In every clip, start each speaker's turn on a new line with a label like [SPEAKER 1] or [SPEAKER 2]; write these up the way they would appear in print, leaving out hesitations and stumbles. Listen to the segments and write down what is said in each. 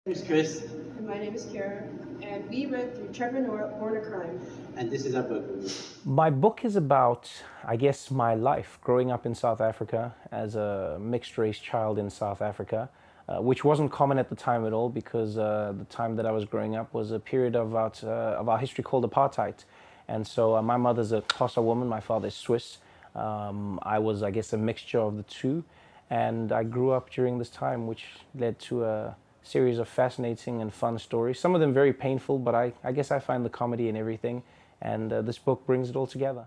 [SPEAKER 1] My name is Chris.
[SPEAKER 2] And my name is Kara, and we read through Trevor Noah, Born a Crime.
[SPEAKER 1] And this is our book review.
[SPEAKER 3] My book is about, I guess, my life growing up in South Africa as a mixed-race child in South Africa, which wasn't common at the time at all because the time that I was growing up was a period of our history called apartheid. And so my mother's a Xhosa woman, my father's Swiss. I was, I guess, a mixture of the two. And I grew up during this time, which led to a series of fascinating and fun stories. Some of them very painful, but I guess I find the comedy in everything. And this book brings it all together.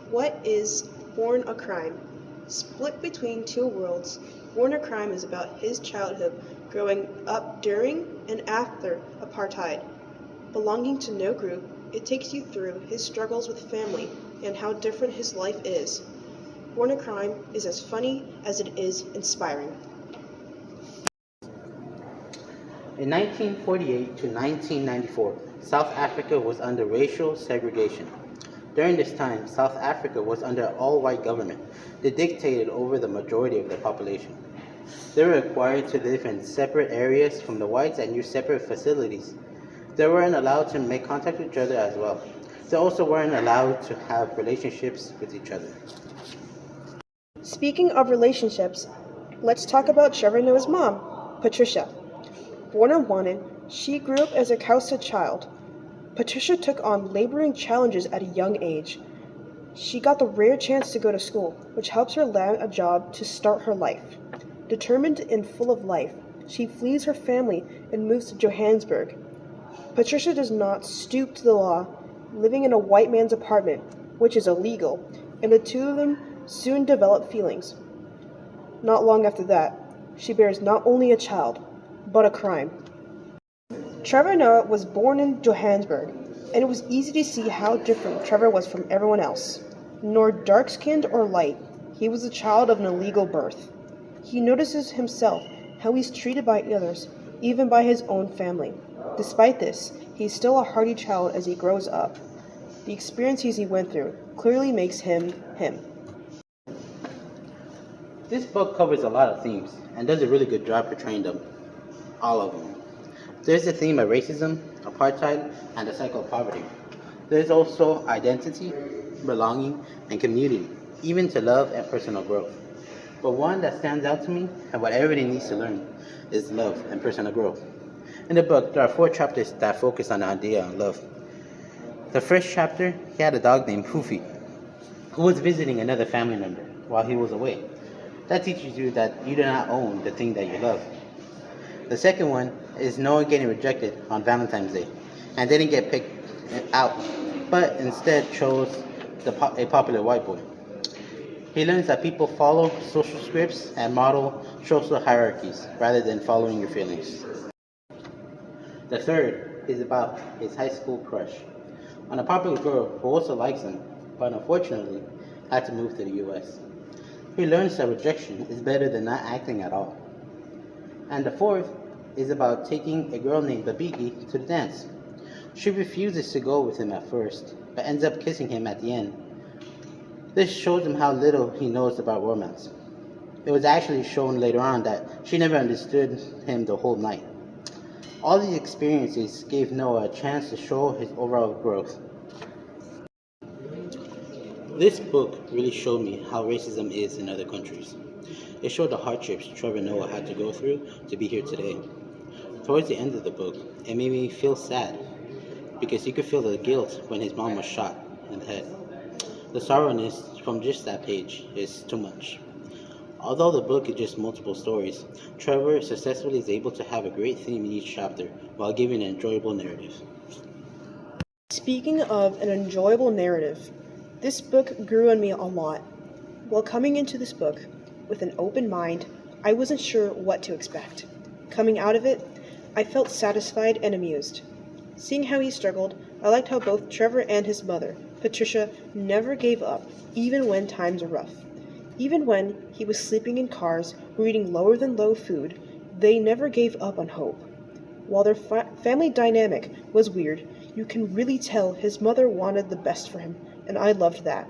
[SPEAKER 2] What is Born a Crime? Split between two worlds, Born a Crime is about his childhood growing up during and after apartheid. Belonging to no group, it takes you through his struggles with family and how different his life is. Born a Crime is as funny as it is inspiring.
[SPEAKER 1] In 1948 to 1994, South Africa was under racial segregation. During this time, South Africa was under an all-white government that dictated over the majority of the population. They were required to live in separate areas from the whites and use separate facilities. They weren't allowed to make contact with each other as well. They also weren't allowed to have relationships with each other.
[SPEAKER 2] Speaking of relationships, let's talk about Trevor Noah's mom, Patricia. Born unwanted, she grew up as a Xhosa child. Patricia took on laboring challenges at a young age. She got the rare chance to go to school, which helps her land a job to start her life. Determined and full of life, she flees her family and moves to Johannesburg. Patricia does not stoop to the law, living in a white man's apartment, which is illegal, and the two of them soon develop feelings. Not long after that, she bears not only a child, but a crime. Trevor Noah was born in Johannesburg, and it was easy to see how different Trevor was from everyone else. Nor dark-skinned or light, he was a child of an illegal birth. He notices himself how he's treated by others, even by his own family. Despite this, he's still a hardy child as he grows up. The experiences he went through clearly makes him him.
[SPEAKER 1] This book covers a lot of themes and does a really good job portraying them, all of them. There's the theme of racism, apartheid, and the cycle of poverty. There's also identity, belonging, and community, even to love and personal growth. But one that stands out to me, and what everybody needs to learn, is love and personal growth. In the book, there are 4 chapters that focus on the idea of love. The first chapter, he had a dog named Poofy, who was visiting another family member while he was away. That teaches you that you do not own the thing that you love. The second one is Noah getting rejected on Valentine's Day and didn't get picked out, but instead chose a popular white boy. He learns that people follow social scripts and model social hierarchies rather than following your feelings. The third is about his high school crush on a popular girl who also likes him, but unfortunately had to move to the US. He learns that rejection is better than not acting at all. And the fourth is about taking a girl named Babiki to the dance. She refuses to go with him at first, but ends up kissing him at the end. This shows him how little he knows about romance. It was actually shown later on that she never understood him the whole night. All these experiences gave Noah a chance to show his overall growth. This book really showed me how racism is in other countries. It showed the hardships Trevor Noah had to go through to be here today. Towards the end of the book, it made me feel sad because you could feel the guilt when his mom was shot in the head. The sorrowness from just that page is too much. Although the book is just multiple stories, Trevor successfully is able to have a great theme in each chapter while giving an enjoyable narrative.
[SPEAKER 2] Speaking of an enjoyable narrative, this book grew on me a lot. While coming into this book with an open mind, I wasn't sure what to expect. Coming out of it, I felt satisfied and amused. Seeing how he struggled, I liked how both Trevor and his mother, Patricia, never gave up, even when times were rough. Even when he was sleeping in cars or eating lower than low food, they never gave up on hope. While their family dynamic was weird, you can really tell his mother wanted the best for him, and I loved that.